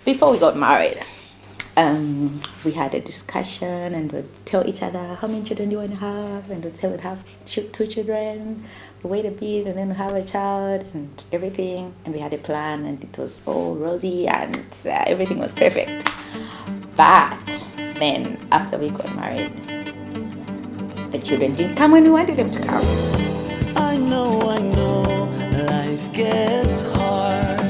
Before we got married, we had a discussion and we'd tell each other how many children do you want to have, and we'd say we'd have two children, we wait a bit and then we have a child and everything, and we had a plan and it was all rosy and everything was perfect. But then after we got married, the children didn't come when we wanted them to come. I know, life gets hard.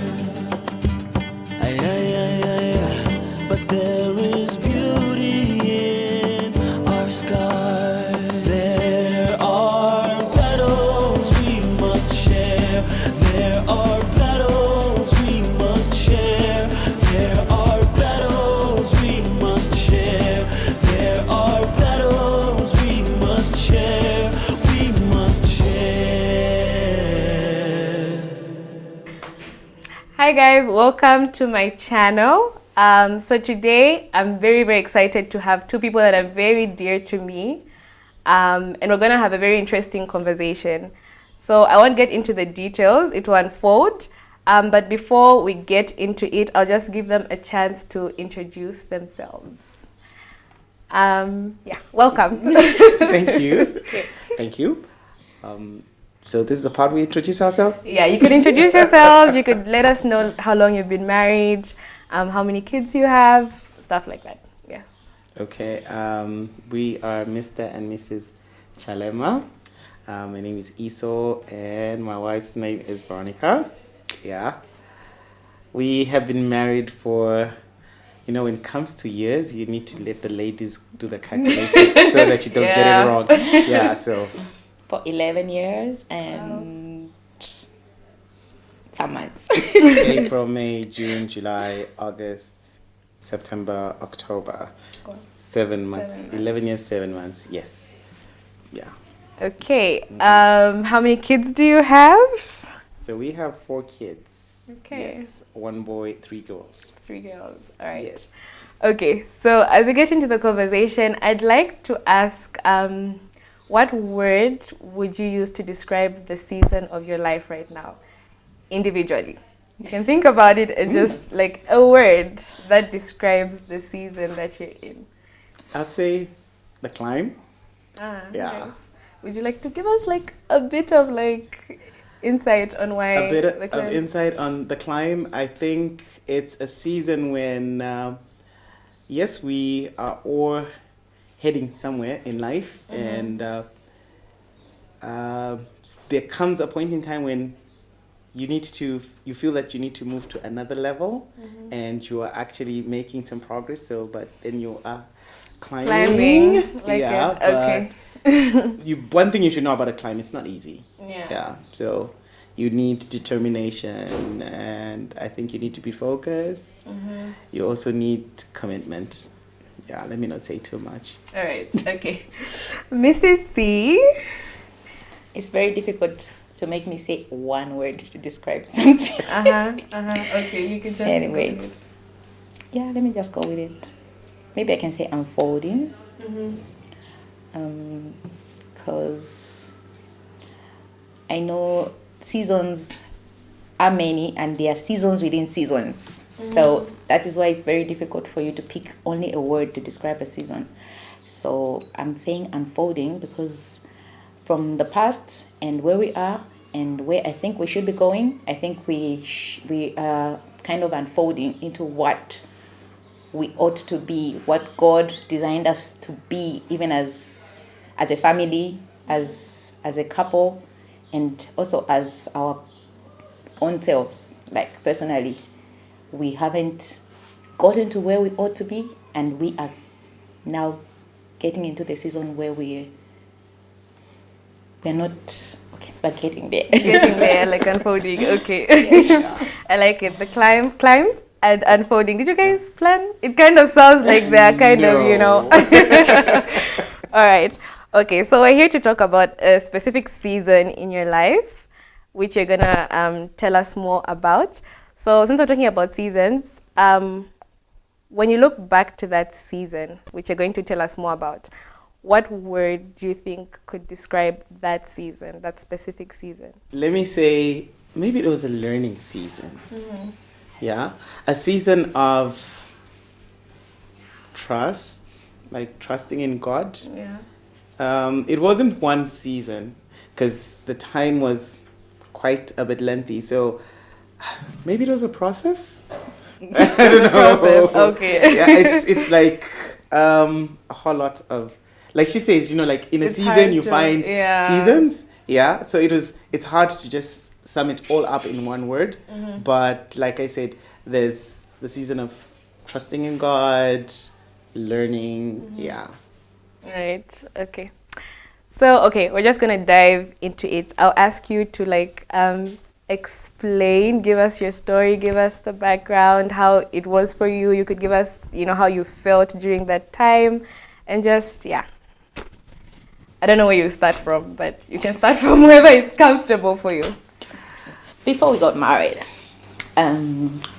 Ay, ay, ay, ay, ay. But there is beauty in our scars. There are battles we must share. There are battles we must share. There are battles we must share. There are battles we must share. We must share. Hi guys, welcome to my channel. So today I'm very excited to have two people that are very dear to me, and we're gonna have a very interesting conversation. So I won't get into the details, it will unfold, but before we get into it, I'll just give them a chance to introduce themselves. Welcome. Thank you. Okay. Thank you. So this is the part we introduce ourselves? Yeah, you could introduce yourselves, you could let us know how long you've been married, how many kids you have, stuff like that. Yeah. Okay. We are Mr. and Mrs. Chalema. My name is Iso and my wife's name is Veronica. Yeah. We have been married for, when it comes to years, you need to let the ladies do the calculations so that you don't get Yeah. it wrong. Yeah, so For 11 years and some months. April, May, June, July, August, September, October. 7 months. 11 years, 7 months. Yes. Yeah. Okay. How many kids do you have? So we have 4 kids. Okay. Yes. 1 boy, 3 girls. 3 girls. All right. Yes. Okay. So as we get into the conversation, I'd like to ask, what word would you use to describe the season of your life right now, individually? You can think about it and just like a word that describes the season that you're in. I'd say the climb. Yeah. Nice. Would you like to give us like a bit of like insight on why A bit the of climb? insight on the climb. I think it's a season when, yes, we are all heading somewhere in life, and there comes a point in time when you feel that you need to move to another level, and you are actually making some progress. So, but then you are climbing. Like Yeah, it. Okay. one thing you should know about a climb, it's not easy. Yeah. Yeah, so you need determination, and I think you need to be focused. You also need commitment. Yeah, let me not say too much. All right. Okay. Mrs. C. It's very difficult to make me say one word to describe something. Okay, you can just Anyway. go with it. Yeah, let me just go with it. Maybe I can say unfolding. Because I know seasons are many and there are seasons within seasons. So that is why it's very difficult for you to pick only a word to describe a season. So I'm saying unfolding because from the past and where we are and where I think we should be going, I think we are kind of unfolding into what we ought to be, what God designed us to be, even as a family, as a couple, and also as our own selves. Like personally, we haven't gotten to where we ought to be, and we are now getting into the season where we're not okay, but getting there. Getting there, like unfolding. Okay. I like it. The climb and unfolding. Did you guys plan? It kind of sounds like they're kind of, All right. Okay, so we're here to talk about a specific season in your life, which you're gonna tell us more about. So since we're talking about seasons, when you look back to that season, which you're going to tell us more about, what word do you think could describe that season, that specific season? Let me say, maybe it was a learning season. Yeah, a season of trust, like trusting in God. Yeah. It wasn't one season because the time was quite a bit lengthy. So maybe it was a process. I don't Process. know. Okay. Yeah, it's like a whole lot of, like she says, like in a It's season hard you to- find yeah. seasons. Yeah, so it's hard to just sum it all up in one word. But like I said, there's the season of trusting in God, learning. Yeah. Right. Okay. So, okay, we're just gonna dive into it. I'll ask you to explain, give us your story, give us the background, how it was for you. You could give us, how you felt during that time, and just I don't know where you start from, but you can start from wherever it's comfortable for you. Before we got married,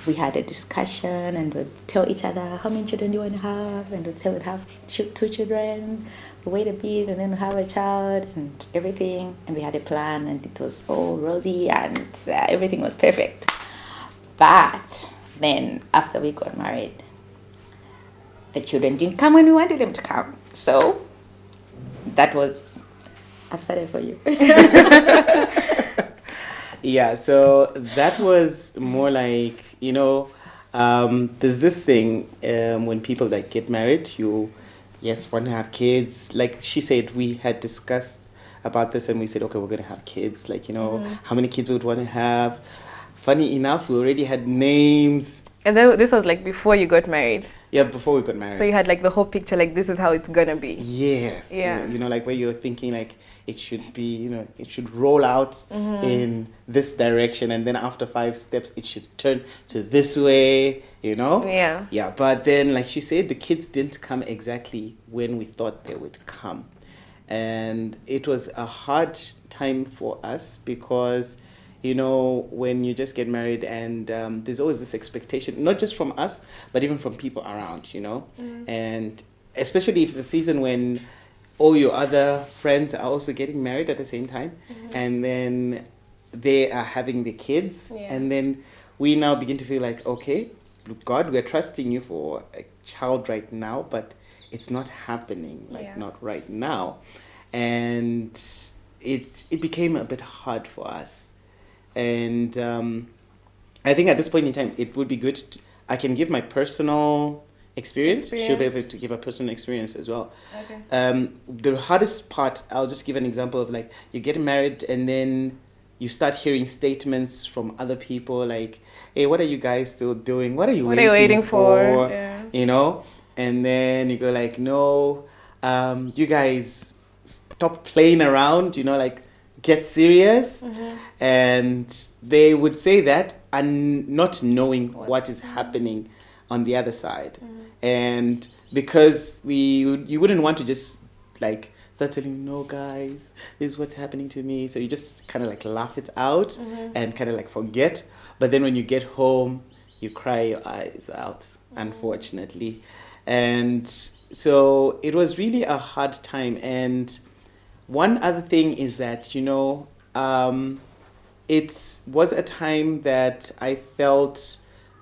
we had a discussion and we'd tell each other how many children do you want to have, and we'd say we'd have two children, we wait a bit and then we have a child and everything, and we had a plan and it was all rosy and everything was perfect. But then after we got married, the children didn't come when we wanted them to come. So that was, I've said it for you. Yeah, so that was more like, there's this thing when people like get married, you, yes, want to have kids. Like she said, we had discussed about this and we said, okay, we're going to have kids. Like, how many kids we would want to have. Funny enough, we already had names. And then this was like before you got married. Yeah, before we got married. So you had like the whole picture, like this is how it's gonna be. Yes. Yeah. Like where you're thinking like it should be, it should roll out in this direction, and then after 5 steps it should turn to this way, Yeah. Yeah, but then like she said, the kids didn't come exactly when we thought they would come. And it was a hard time for us because when you just get married and there's always this expectation, not just from us, but even from people around, and especially if it's a season when all your other friends are also getting married at the same time, and then they are having the kids, and then we now begin to feel like, okay, God, we're trusting you for a child right now, but it's not happening, not right now. And it became a bit hard for us. And I think at this point in time, it would be good. I can give my personal experience. She'll be able to give a personal experience as well. Okay. The hardest part, I'll just give an example of like you get married and then you start hearing statements from other people like, hey, what are you guys still doing? What are you waiting for? Yeah. And then you go like, no, you guys stop playing around, like get serious. And they would say that and not knowing what is happening on the other side. And because you wouldn't want to just like start telling, no guys, this is what's happening to me, so you just kind of like laugh it out and kind of like forget. But then when you get home, you cry your eyes out, unfortunately. And so it was really a hard time. And one other thing is that, it was a time that I felt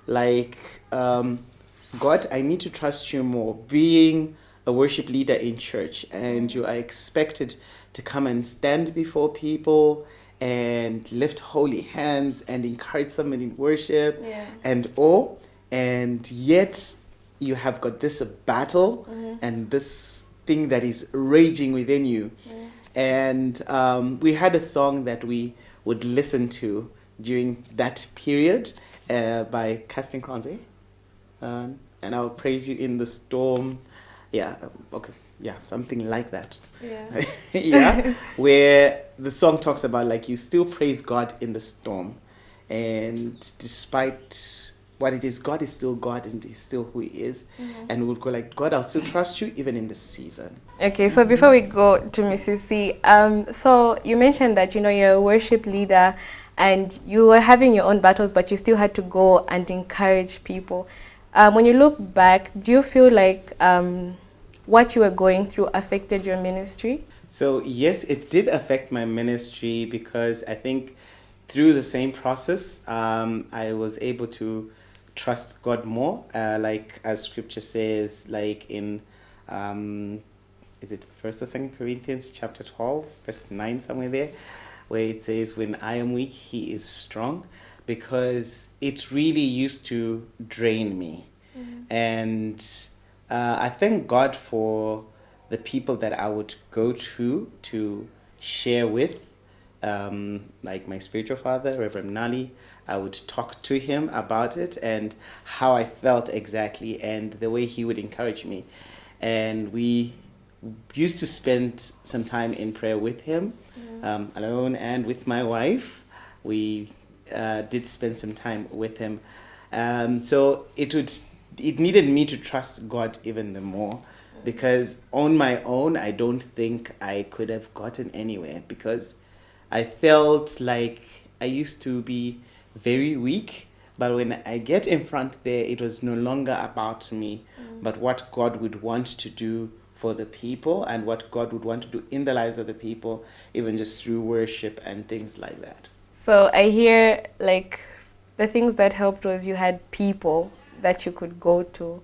like, God, I need to trust you more. Being a worship leader in church, and you are expected to come and stand before people and lift holy hands and encourage someone in worship and all. And yet you have got this battle and this thing that is raging within you. And we had a song that we would listen to during that period by Casting Crowns, and I'll praise you in the storm. Yeah, okay, yeah, something like that. Yeah. Yeah, where the song talks about like you still praise God in the storm, and despite what it is, God is still God and He's still who He is. And we would go like, God, I'll still trust you even in this season. Okay, so before we go to Mrs. C, so you mentioned that you're a worship leader and you were having your own battles, but you still had to go and encourage people. When you look back, do you feel like what you were going through affected your ministry? So yes, it did affect my ministry because I think through the same process, I was able to trust God more, like as scripture says, like in is it First or Second Corinthians chapter 12, verse 9, somewhere there, where it says, "When I am weak, He is strong," because it really used to drain me, and I thank God for the people that I would go to share with, like my spiritual father, Reverend Nali. I would talk to him about it and how I felt exactly, and the way he would encourage me. And we used to spend some time in prayer with him, alone and with my wife. We did spend some time with him. So it needed me to trust God even the more, because on my own, I don't think I could have gotten anywhere, because I felt like I used to be very weak. But when I get in front there, it was no longer about me, but what God would want to do for the people and what God would want to do in the lives of the people, even just through worship and things like that. So I hear like the things that helped was you had people that you could go to,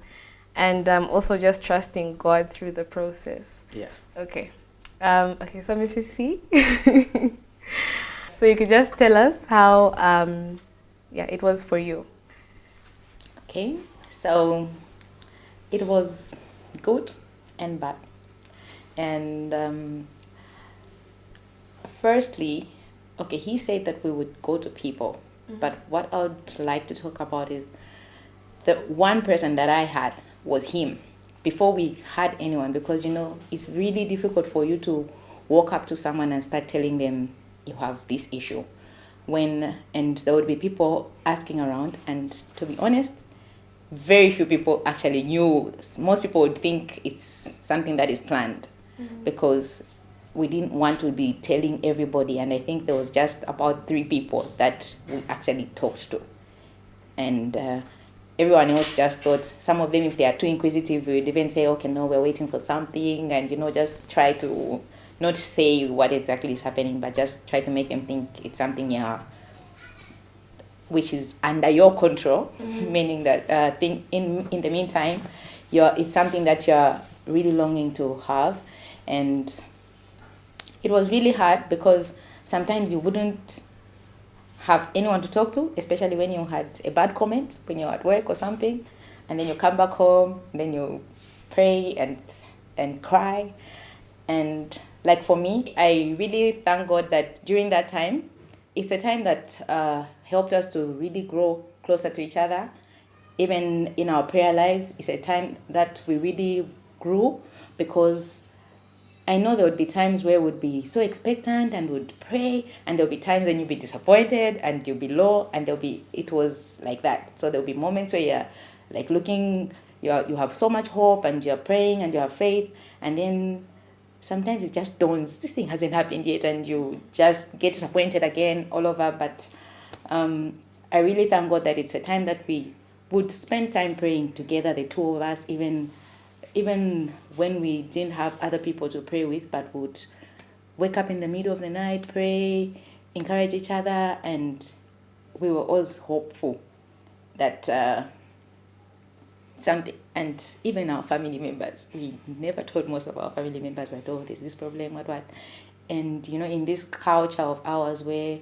and also just trusting God through the process. Yeah. Okay. Okay, so Mrs. C. So you could just tell us how it was for you. Okay, so it was good and bad. And firstly, okay, he said that we would go to people, but what I would like to talk about is the one person that I had was him before we had anyone, because it's really difficult for you to walk up to someone and start telling them you have this issue, and there would be people asking around, and to be honest, very few people actually knew. Most people would think it's something that is planned, because we didn't want to be telling everybody, and I think there was just about 3 people that we actually talked to, and everyone else just thought, some of them, if they are too inquisitive, we would even say, okay, no, we're waiting for something, and just try to not say what exactly is happening, but just try to make them think it's something which is under your control, meaning that in the meantime, it's something that you're really longing to have. And it was really hard, because sometimes you wouldn't have anyone to talk to, especially when you had a bad comment when you're at work or something, and then you come back home, and then you pray and cry. And like for me, I really thank God that during that time, it's a time that helped us to really grow closer to each other. Even in our prayer lives, it's a time that we really grew, because I know there would be times where we'd be so expectant and would pray, and there'll be times when you'll be disappointed and you'll be low, and it was like that. So there'll be moments where you're like looking, you have so much hope and you're praying and you have faith, and then sometimes it just dawns, this thing hasn't happened yet, and you just get disappointed again all over. But I really thank God that it's a time that we would spend time praying together, the 2 of us, even when we didn't have other people to pray with, but would wake up in the middle of the night, pray, encourage each other, and we were always hopeful that something. And even our family members, we never told most of our family members that, oh, there's this problem, what. And in this culture of ours where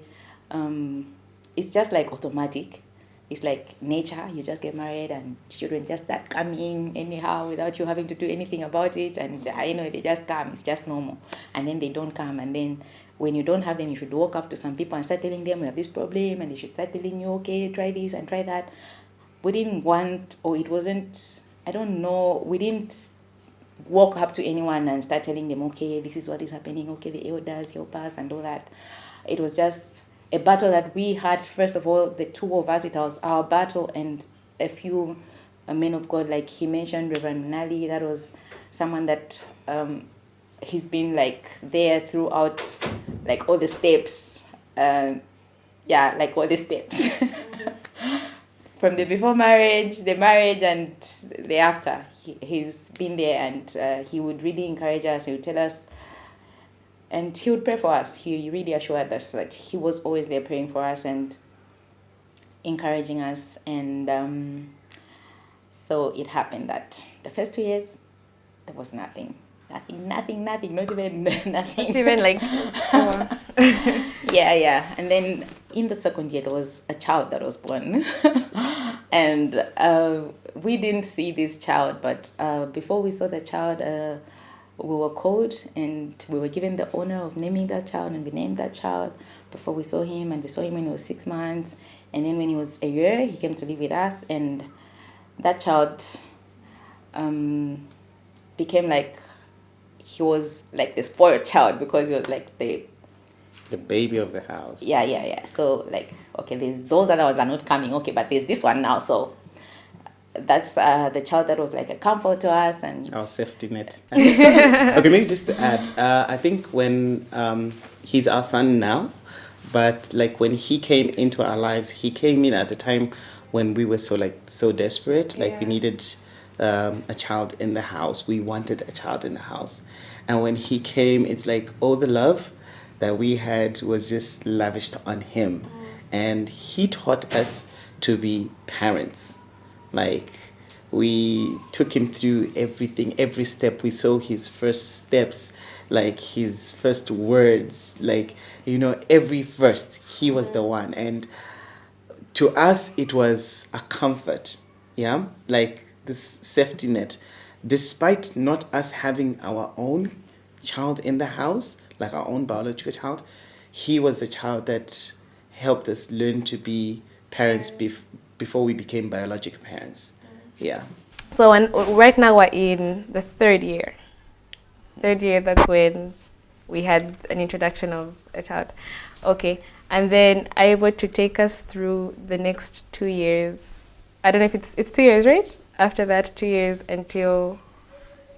it's just like automatic, it's like nature, you just get married and children just start coming anyhow without you having to do anything about it, and they just come, it's just normal, and then they don't come, and then when you don't have them, you should walk up to some people and start telling them we have this problem, and they should start telling you, okay, try this and try that. We didn't want, or it wasn't, I don't know, we didn't walk up to anyone and start telling them, okay, this is what is happening, okay, the elders help us and all that. It was just a battle that we had. First of all, the 2 of us, it was our battle, and a few men of God, like he mentioned, Reverend Nali, that was someone that he's been like there throughout, like all the steps, like all the steps. From the before marriage, the marriage, and the after. He's been there, and he would really encourage us. He would tell us, and he would pray for us. He really assured us that he was always there praying for us. And encouraging us, and so it happened that the first 2 years there was nothing, not even nothing. Not even like, Yeah. And then in the second year, there was a child that was born. And we didn't see this child, but before we saw the child, we were called and we were given the honor of naming that child, and we named that child before we saw him, and we saw him when he was 6 months. And then when he was a year, he came to live with us, and that child became like, he was like the spoiled child because he was like the baby of the house. Yeah. So like, okay, those other ones are not coming. Okay, but there's this one now. So that's the child that was like a comfort to us and our safety net. Okay, maybe just to add, I think when he's our son now, but like when he came into our lives, he came in at a time when we were so desperate, like we needed a child in the house. We wanted a child in the house, and when he came, it's like all the love that we had was just lavished on him, and he taught us to be parents. Like, we took him through everything, every step. We saw his first steps, like his first words, like, every first, he was the one. And to us, it was a comfort, yeah? Like this safety net. Despite not us having our own child in the house, like our own biological child, he was a child that helped us learn to be parents before we became biological parents. Yeah. so right now we're in the third year. That's when we had an introduction of a child. Okay. And then are you able to take us through the next 2 years? I don't know if it's 2 years, right? After that, 2 years until,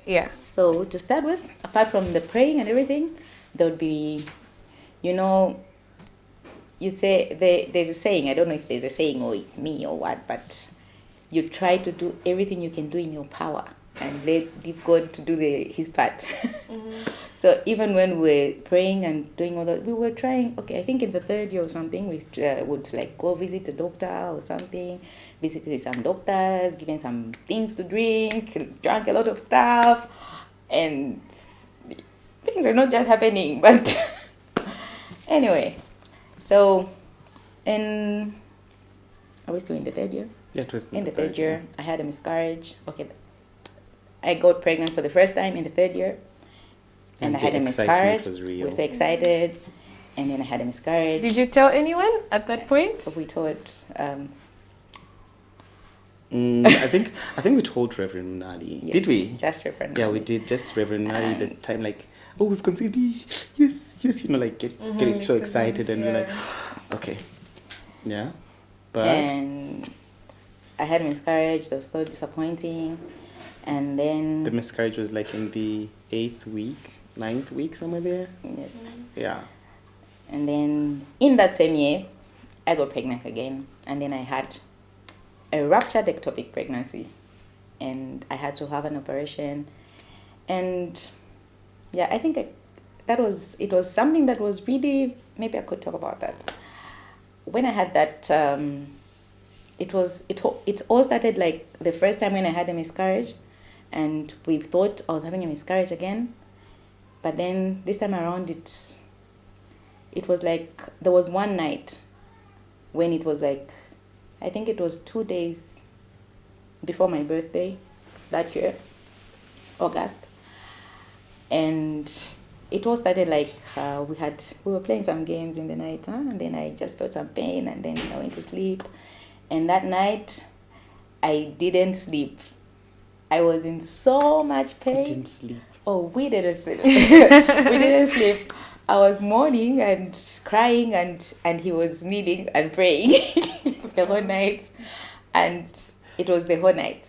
yeah. So to start with, apart from the praying and everything, there would be, you say there's a saying. I don't know if there's a saying or it's me or what, but you try to do everything you can do in your power and leave God to do his part. So even when we're praying and doing all that, we were trying. Okay, I think in the third year or something, we would like go visit a doctor or something, visit some doctors, given some things to drink, drank a lot of stuff, and things are not just happening. But anyway, so are we still in the third year? Yeah, it was in the third year. I had a miscarriage. Okay, I got pregnant for the first time in the third year. And I had a miscarriage. Was real. We were so excited. And then I had a miscarriage. Did you tell anyone at that point? We told... I think we told Reverend Nali. Yes, did we? Just Reverend Nali. Yeah, we did. Just Reverend Nali. The time, like, oh, we've conceived. Yes. Like getting so excited, and we're like, okay, yeah. But and I had a miscarriage. That was so disappointing. And then the miscarriage was like in the 8th week, 9th week, somewhere there. Yes. Yeah. And then in that same year, I got pregnant again, and then I had a ruptured ectopic pregnancy, and I had to have an operation. And yeah, I think it was something that was really, maybe I could talk about that. When I had that, it all started like the first time when I had a miscarriage, and we thought I was having a miscarriage again, but then this time around it was like there was one night when it was like, I think it was 2 days before my birthday that year, August, and it all started like we were playing some games in the night, and then I just felt some pain, and then I went to sleep, and that night I didn't sleep. I was in so much pain. I didn't sleep. Oh, we didn't sleep. We didn't sleep. I was mourning and crying, and he was kneeling and praying the whole night, and it was the whole night.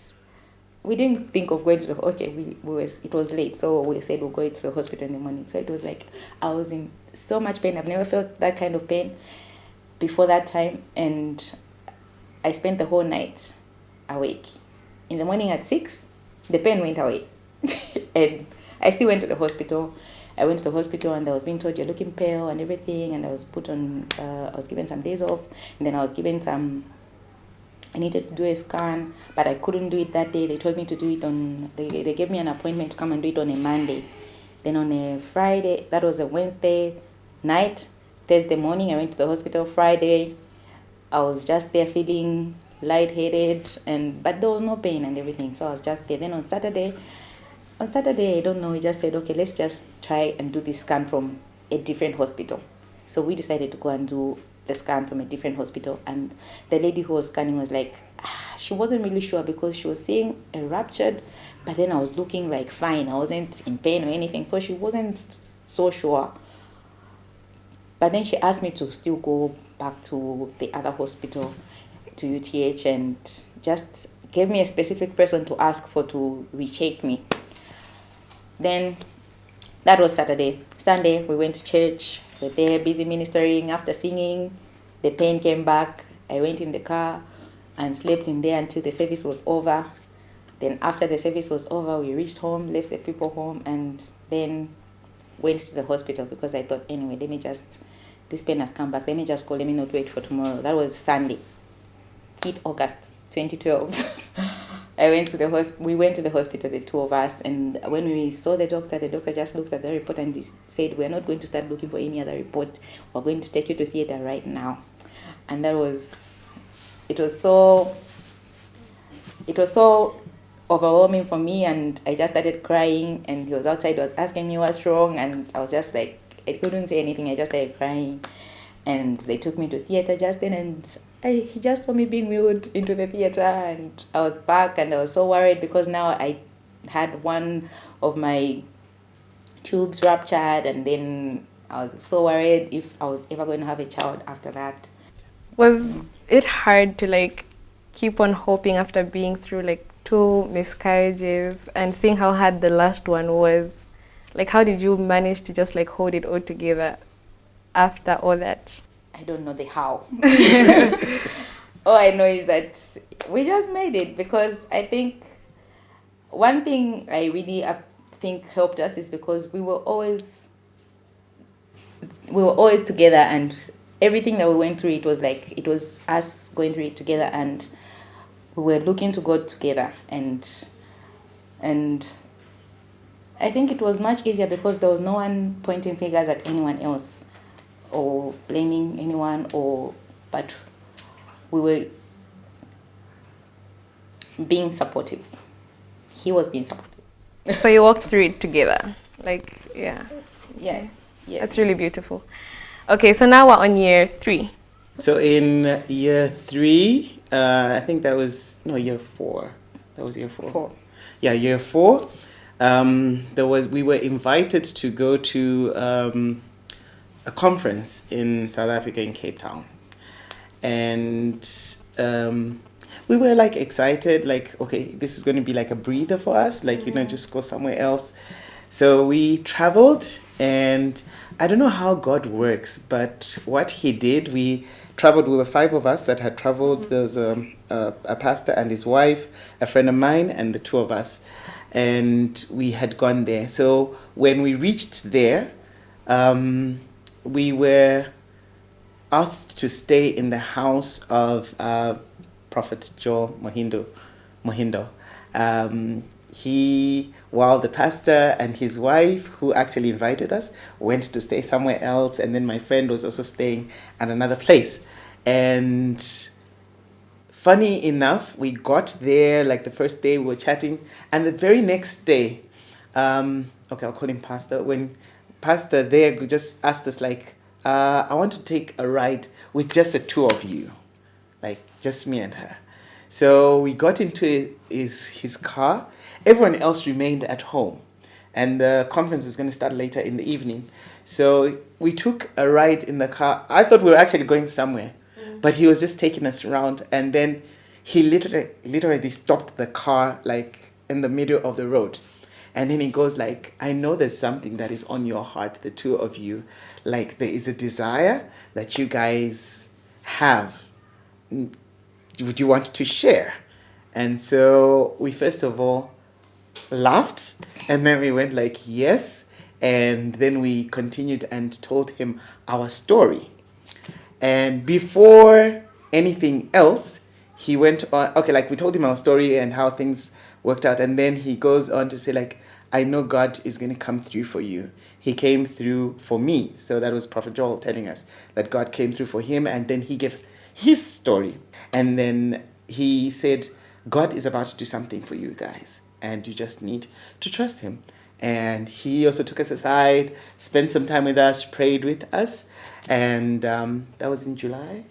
We didn't think of going to it was late, so we said we'll go to the hospital in the morning. So it was like I was in so much pain. I've never felt that kind of pain before that time, and I spent the whole night awake. In the morning at 6, the pain went away. And I still went to the hospital. I went to the hospital, and I was being told, you're looking pale and everything, and I was put on, I was given some days off, and then I was given some I needed to do a scan, but I couldn't do it that day. They told me to do it they gave me an appointment to come and do it on a Monday. Then on a Friday, that was a Wednesday night, Thursday morning, I went to the hospital. Friday, I was just there feeling lightheaded, but there was no pain and everything, so I was just there. Then on Saturday, I don't know, he just said, okay, let's just try and do this scan from a different hospital. So we decided to go and do the scan from a different hospital, and the lady who was scanning was like, she wasn't really sure because she was seeing a ruptured, but then I was looking like fine. I wasn't in pain or anything, so she wasn't so sure. But then she asked me to still go back to the other hospital, to UTH, and just gave me a specific person to ask for to recheck me. Then that was Saturday. Sunday, we went to church. We're there busy ministering. After singing, the pain came back. I went in the car and slept in there until the service was over. Then after the service was over, we reached home, left the people home, and then went to the hospital because I thought, anyway, this pain has come back. Let me just call. Let me not wait for tomorrow. That was Sunday, 8th August 2012. We went to the hospital, the two of us, and when we saw the doctor just looked at the report and said, we're not going to start looking for any other report. We're going to take you to theater right now. And it was so overwhelming for me, and I just started crying, and he was outside, he was asking me what's wrong, and I was just like, I couldn't say anything. I just started crying, and they took me to theater just then, and he just saw me being wheeled into the theater, and I was back, and I was so worried because now I had one of my tubes ruptured, and then I was so worried if I was ever going to have a child after that. Was it hard to like keep on hoping after being through like 2 miscarriages and seeing how hard the last one was? Like, how did you manage to just like hold it all together after all that? I don't know the how. All I know is that we just made it, because I think one thing I really think helped us is because we were always together, and everything that we went through, it was us going through it together, and we were looking to God together, and I think it was much easier because there was no one pointing fingers at anyone else or blaming anyone, but we were being supportive. He was being supportive. So you walked through it together. Like, yeah. Yeah. Yes. That's really beautiful. Okay, so now we're on year 3. So in year 3, I think year 4. That was year 4. Yeah, year 4. We were invited to go to a conference in South Africa, in Cape Town, and we were like excited, like, okay, this is going to be like a breather for us, like, just go somewhere else. So we traveled, and I don't know how God works, but what he did, we traveled. We were 5 of us that had traveled. There was a pastor and his wife, a friend of mine, and the 2 of us, and we had gone there. So when we reached there, we were asked to stay in the house of Prophet Joel Mohindo. While the pastor and his wife, who actually invited us, went to stay somewhere else, and then my friend was also staying at another place. And funny enough, we got there, like the first day we were chatting, and the very next day, okay, I'll call him Pastor, when Pastor there just asked us, like, I want to take a ride with just the 2 of you, like just me and her. So we got into his car. Everyone else remained at home, and the conference was going to start later in the evening. So we took a ride in the car. I thought we were actually going somewhere, but he was just taking us around, and then he literally stopped the car like in the middle of the road. And then he goes like, I know there's something that is on your heart, the 2 of you. Like, there is a desire that you guys have. Would you want to share? And so we first of all laughed, and then we went like, yes. And then we continued and told him our story. And before anything else, he went on, okay, like we told him our story and how things worked out. And then he goes on to say, like, I know God is going to come through for you. He came through for me. So that was Prophet Joel telling us that God came through for him. And then he gives his story. And then he said, God is about to do something for you guys. And you just need to trust him. And he also took us aside, spent some time with us, prayed with us. And that was in July.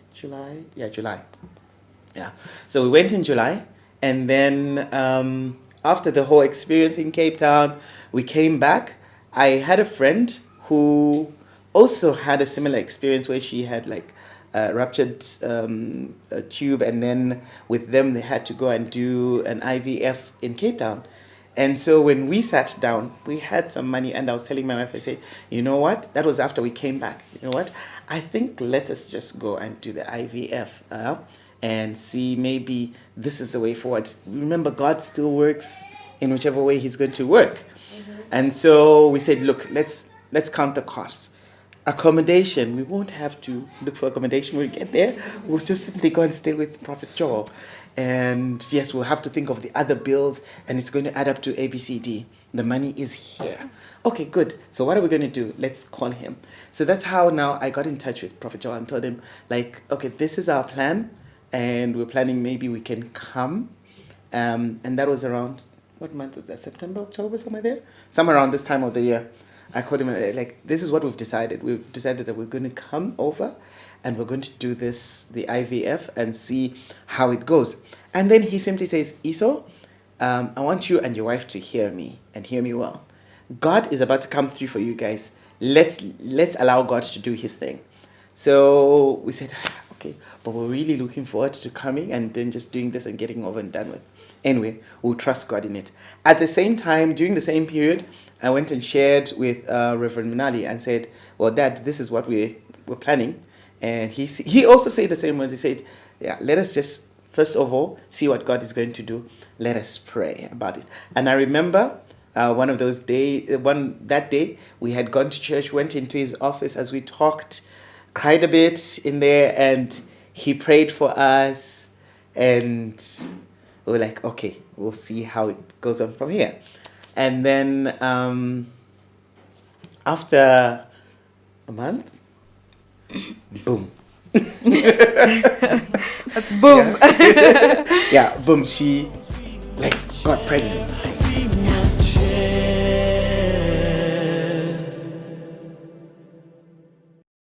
Yeah. So we went in July. And then after the whole experience in Cape Town, we came back. I had a friend who also had a similar experience where she had like ruptured a tube, and then with them they had to go and do an IVF in Cape Town. And so when we sat down, we had some money, and I was telling my wife, I said, you know what? That was after we came back. You know what? I think let us just go and do the IVF and see, maybe this is the way forward. Remember, God still works in whichever way he's going to work. And so we said, look, let's count the costs. Accommodation, we won't have to look for accommodation when we get there. We'll just simply go and stay with Prophet Joel. And yes, we'll have to think of the other bills, and it's going to add up to ABCD. The money is here. Okay, good. So what are we going to do? Let's call him. So that's how now I got in touch with Prophet Joel and told him, like, okay, this is our plan, and we're planning maybe we can come. And that was around, what month was that? September, October, somewhere there? Somewhere around this time of the year. I called him, like, this is what we've decided. We've decided that we're going to come over and we're going to do this, the IVF, and see how it goes. And then he simply says, Iso, I want you and your wife to hear me, and hear me well. God is about to come through for you guys. Let's allow God to do his thing. So we said, okay, but we're really looking forward to coming and then just doing this and getting over and done with. Anyway, we'll trust God in it. At the same time, during the same period, I went and shared with Reverend Minali and said, well, Dad, this is what we're planning. And he also said the same words. He said, yeah, let us just, first of all, see what God is going to do. Let us pray about it. And I remember one of those days, that day, we had gone to church, went into his office as we talked, cried a bit in there, and he prayed for us. And we were like, okay, we'll see how it goes on from here. And then after a month, boom. That's boom. Yeah, boom. She got pregnant.